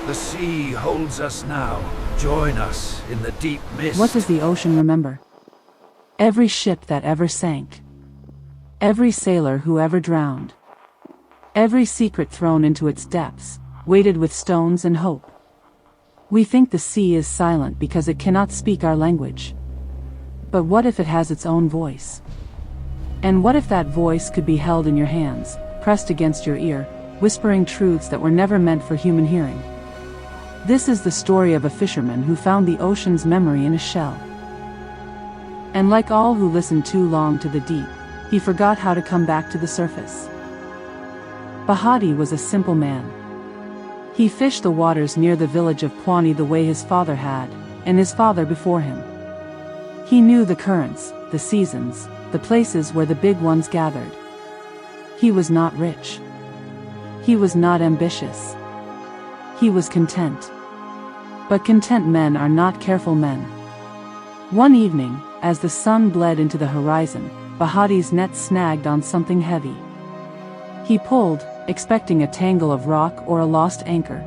The sea holds us now. Join us in the deep mist. What does the ocean remember? Every ship that ever sank. Every sailor who ever drowned. Every secret thrown into its depths, weighted with stones and hope. We think the sea is silent because it cannot speak our language. But what if it has its own voice? And what if that voice could be held in your hands, pressed against your ear, whispering truths that were never meant for human hearing? This is the story of a fisherman who found the ocean's memory in a shell. And like all who listen too long to the deep, he forgot how to come back to the surface. Bahati was a simple man. He fished the waters near the village of Pwani the way his father had, and his father before him. He knew the currents, the seasons, the places where the big ones gathered. He was not rich. He was not ambitious. He was content. But content men are not careful men. One evening, as the sun bled into the horizon, Bahati's net snagged on something heavy. He pulled, expecting a tangle of rock or a lost anchor.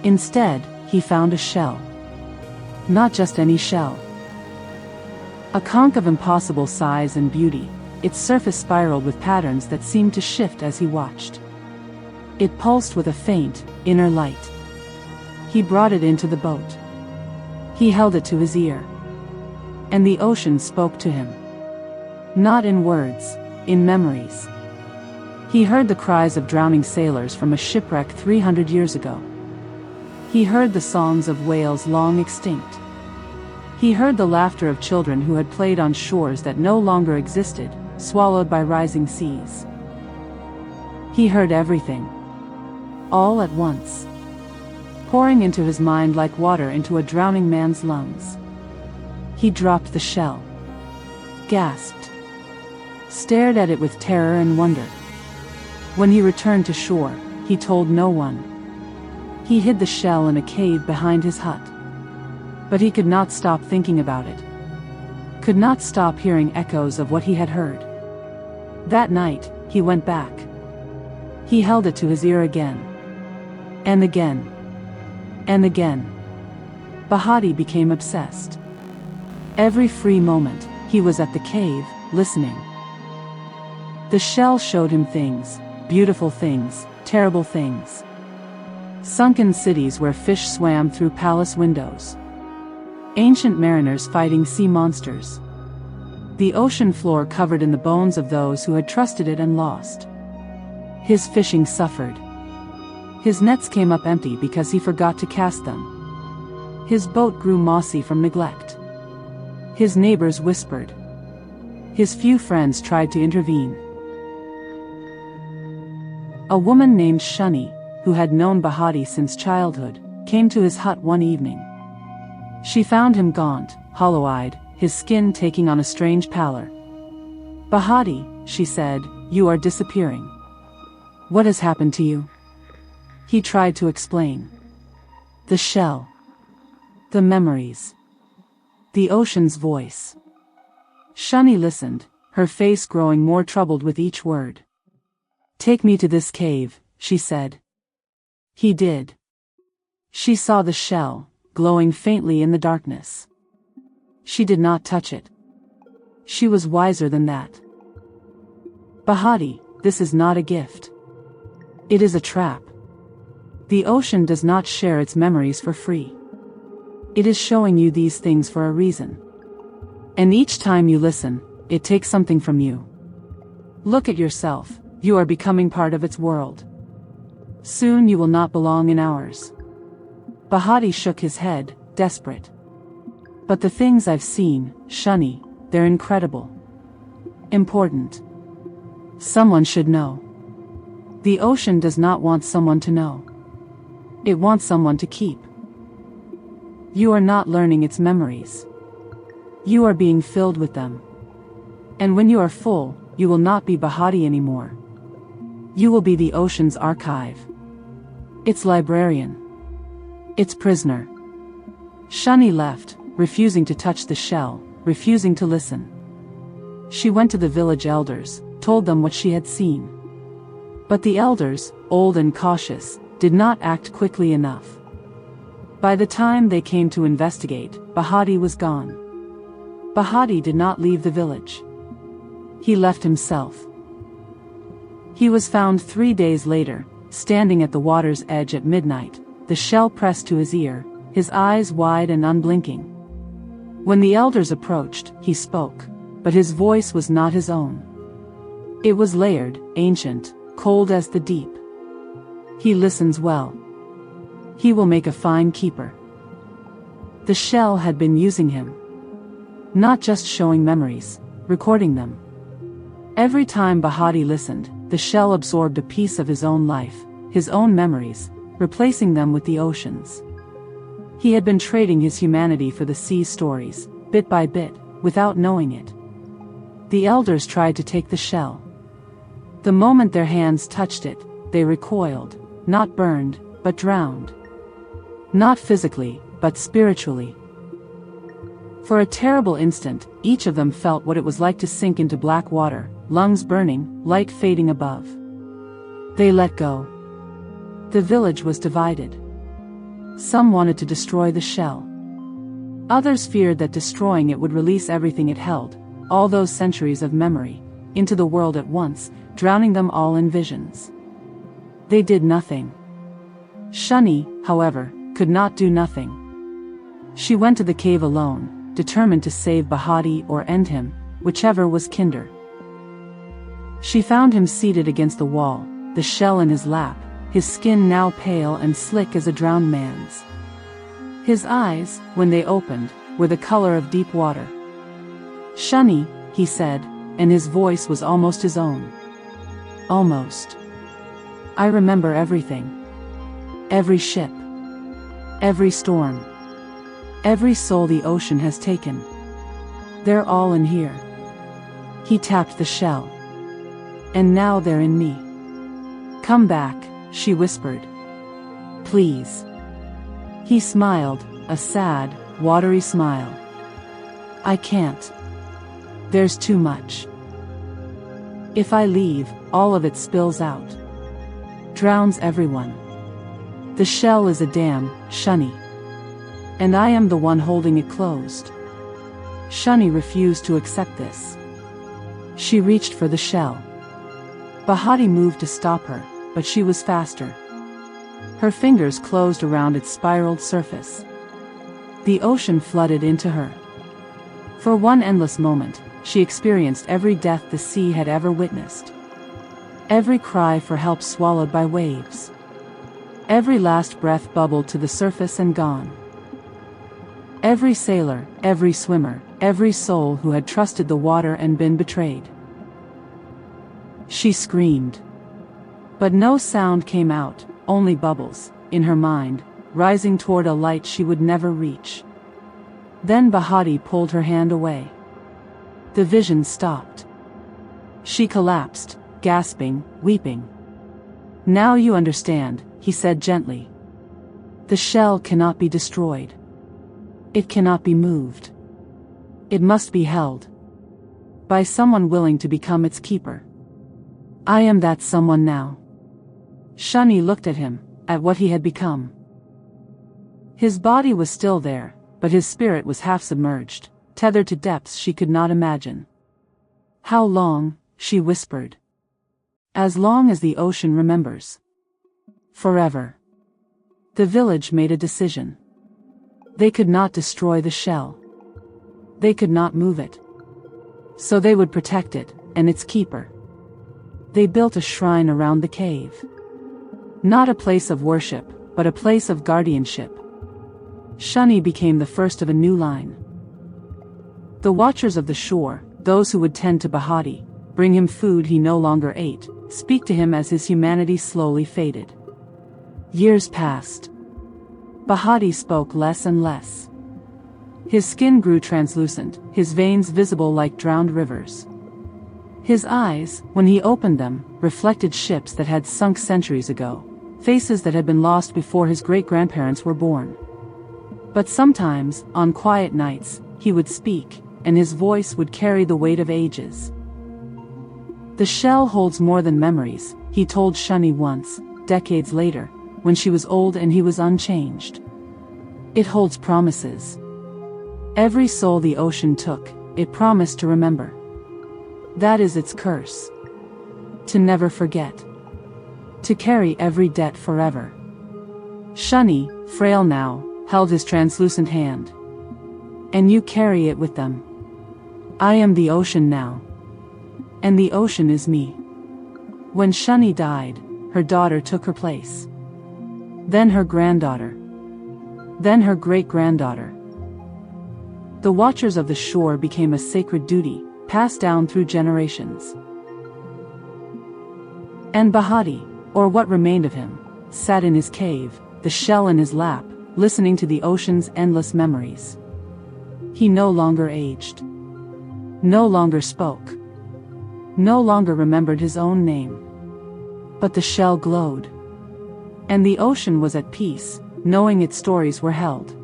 Instead, he found a shell. Not just any shell. A conch of impossible size and beauty, its surface spiraled with patterns that seemed to shift as he watched. It pulsed with a faint, inner light. He brought it into the boat. He held it to his ear. And the ocean spoke to him. Not in words, in memories. He heard the cries of drowning sailors from a shipwreck 300 years ago. He heard the songs of whales long extinct. He heard the laughter of children who had played on shores that no longer existed, swallowed by rising seas. He heard everything. All at once. Pouring into his mind like water into a drowning man's lungs. He dropped the shell. Gasped. Stared at it with terror and wonder. When he returned to shore, he told no one. He hid the shell in a cave behind his hut. But he could not stop thinking about it. Could not stop hearing echoes of what he had heard. That night, he went back. He held it to his ear again. And again. And again. Bahati became obsessed. Every free moment, he was at the cave, listening. The shell showed him things, beautiful things, terrible things. Sunken cities where fish swam through palace windows. Ancient mariners fighting sea monsters. The ocean floor covered in the bones of those who had trusted it and lost. His fishing suffered. His nets came up empty because he forgot to cast them. His boat grew mossy from neglect. His neighbors whispered. His few friends tried to intervene. A woman named Shani, who had known Bahati since childhood, came to his hut one evening. She found him gaunt, hollow-eyed, his skin taking on a strange pallor. "Bahati," she said, "you are disappearing. What has happened to you?" He tried to explain. The shell. The memories. The ocean's voice. Shani listened, her face growing more troubled with each word. "Take me to this cave," she said. He did. She saw the shell, glowing faintly in the darkness. She did not touch it. She was wiser than that. "Bahati, this is not a gift. It is a trap. The ocean does not share its memories for free. It is showing you these things for a reason. And each time you listen, it takes something from you. Look at yourself, you are becoming part of its world. Soon you will not belong in ours." Bahati shook his head, desperate. "But the things I've seen, Shani, they're incredible. Important. Someone should know. The ocean does not want someone to know. It wants someone to keep. You are not learning its memories. You are being filled with them. And when you are full, you will not be Bahati anymore. You will be the ocean's archive. Its librarian. Its prisoner." Shani left, refusing to touch the shell, refusing to listen. She went to the village elders, told them what she had seen. But the elders, old and cautious, did not act quickly enough. By the time they came to investigate, Bahati was gone. Bahati did not leave the village. He left himself. He was found 3 days later, standing at the water's edge at midnight, the shell pressed to his ear, his eyes wide and unblinking. When the elders approached, he spoke, but his voice was not his own. It was layered, ancient, cold as the deep. He listens well. He will make a fine keeper. The shell had been using him. Not just showing memories, recording them. Every time Bahati listened, the shell absorbed a piece of his own life, his own memories, replacing them with the ocean's. He had been trading his humanity for the sea's stories, bit by bit, without knowing it. The elders tried to take the shell. The moment their hands touched it, they recoiled, not burned, but drowned. Not physically, but spiritually. For a terrible instant, each of them felt what it was like to sink into black water, lungs burning, light fading above. They let go. The village was divided. Some wanted to destroy the shell. Others feared that destroying it would release everything it held, all those centuries of memory, into the world at once, drowning them all in visions. They did nothing. Shani, however, could not do nothing. She went to the cave alone, determined to save Bahati or end him, whichever was kinder. She found him seated against the wall, the shell in his lap, his skin now pale and slick as a drowned man's. His eyes, when they opened, were the color of deep water. "Shani," he said, and his voice was almost his own. Almost. "I remember everything. Every ship. Every storm. Every soul the ocean has taken. They're all in here." He tapped the shell. "And now they're in me. Come back," she whispered. "Please." He smiled, a sad, watery smile. "I can't. There's too much. If I leave, all of it spills out. Drowns everyone. The shell is a dam, Shani. And I am the one holding it closed." Shani refused to accept this. She reached for the shell. Bahati moved to stop her, but she was faster. Her fingers closed around its spiraled surface. The ocean flooded into her. For one endless moment, she experienced every death the sea had ever witnessed. Every cry for help swallowed by waves. Every last breath bubbled to the surface and gone. Every sailor, every swimmer, every soul who had trusted the water and been betrayed. She screamed. But no sound came out, only bubbles, in her mind, rising toward a light she would never reach. Then Bahati pulled her hand away. The vision stopped. She collapsed, gasping, weeping. "Now you understand," he said gently. "The shell cannot be destroyed. It cannot be moved. It must be held. By someone willing to become its keeper. I am that someone now." Shani looked at him, at what he had become. His body was still there, but his spirit was half submerged, tethered to depths she could not imagine. "How long?" she whispered. "As long as the ocean remembers. Forever." The village made a decision. They could not destroy the shell. They could not move it. So they would protect it, and its keeper. They built a shrine around the cave. Not a place of worship, but a place of guardianship. Shani became the first of a new line. The watchers of the shore, those who would tend to Bahati, bring him food he no longer ate, speak to him as his humanity slowly faded. Years passed. Bahati spoke less and less. His skin grew translucent, his veins visible like drowned rivers. His eyes, when he opened them, reflected ships that had sunk centuries ago, faces that had been lost before his great-grandparents were born. But sometimes, on quiet nights, he would speak, and his voice would carry the weight of ages. "The shell holds more than memories," he told Shani once, decades later, when she was old and he was unchanged. It holds promises. Every soul the ocean took, it promised to remember. That is its curse. To never forget. To carry every debt forever. Shani, frail now, held his translucent hand. And you carry it with them. I am the ocean now. And the ocean is me. When Shani died, her daughter took her place. Then her granddaughter. Then her great-granddaughter. The watchers of the shore became a sacred duty, passed down through generations. And Bahati, or what remained of him, sat in his cave, the shell in his lap, listening to the ocean's endless memories. He no longer aged. No longer spoke. No longer remembered his own name. But the shell glowed. And the ocean was at peace, knowing its stories were held.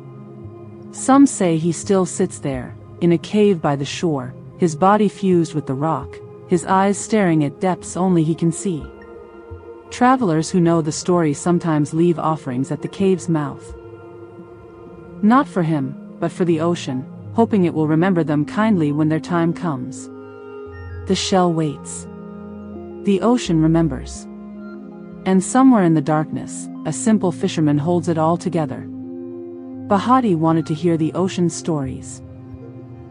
Some say he still sits there, in a cave by the shore, his body fused with the rock, his eyes staring at depths only he can see. Travelers who know the story sometimes leave offerings at the cave's mouth. Not for him, but for the ocean, hoping it will remember them kindly when their time comes. The shell waits. The ocean remembers. And somewhere in the darkness, a simple fisherman holds it all together. Bahati wanted to hear the ocean's stories.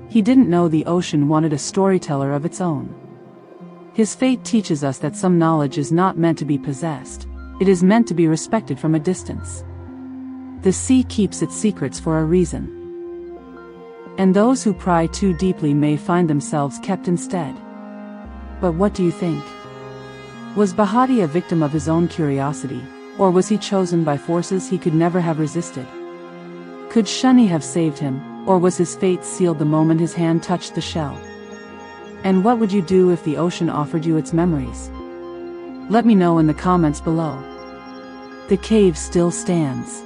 He didn't know the ocean wanted a storyteller of its own. His fate teaches us that some knowledge is not meant to be possessed, it is meant to be respected from a distance. The sea keeps its secrets for a reason. And those who pry too deeply may find themselves kept instead. But what do you think? Was Bahati a victim of his own curiosity, or was he chosen by forces he could never have resisted? Could Shani have saved him, or was his fate sealed the moment his hand touched the shell? And what would you do if the ocean offered you its memories? Let me know in the comments below. The cave still stands.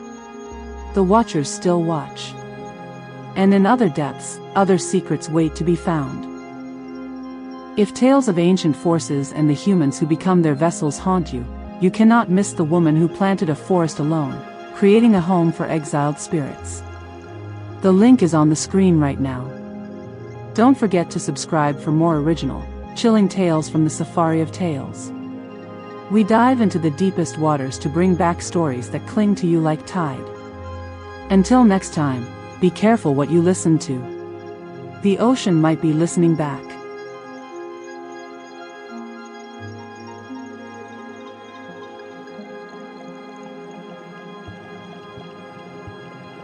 The watchers still watch. And in other depths, other secrets wait to be found. If tales of ancient forces and the humans who become their vessels haunt you, you cannot miss the woman who planted a forest alone, creating a home for exiled spirits. The link is on the screen right now. Don't forget to subscribe for more original, chilling tales from the Safari of Tales. We dive into the deepest waters to bring back stories that cling to you like tide. Until next time, be careful what you listen to. The ocean might be listening back.